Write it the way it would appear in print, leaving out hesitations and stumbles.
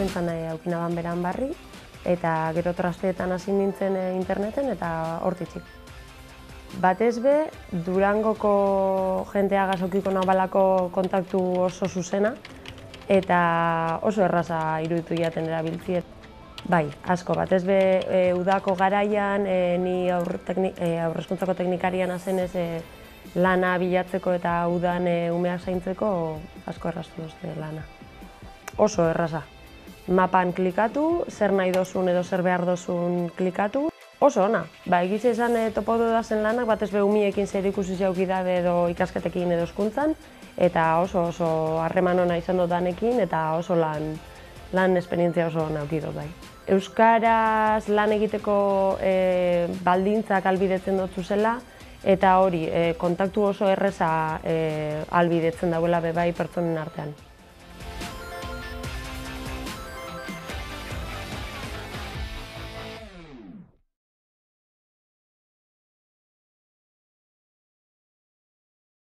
Berrintzan aukinaban beran barri, eta gero trasteetan hasi nintzen interneten eta hortitzik. Batez be, Durangoko jentea gazokiko nabalako kontaktu oso zuzena, eta oso erraza iruditu jaten erabiltziet. Bai, asko, batez be, udako garaian, ni haurreskuntzako teknikarian azenez lana bilatzeko eta udan umeak zaintzeko asko erraztu duzte lana. Oso erraza. Mapan klikatu, zer nahi dozun edo zer behar dozun klikatu. Oso ona. Egitza izan topo dudazen lanak, batez be umiekin zer ikusi zeukidabe edo ikasketekin edo hezkuntzan, eta oso harreman ona izan dut danekin, eta oso lan esperientzia oso ona aukidot bai. Euskaraz lan egiteko baldintzak ahalbidetzen dut zela, eta hori, kontaktu oso erreza ahalbidetzen dauela be bai pertsonen artean.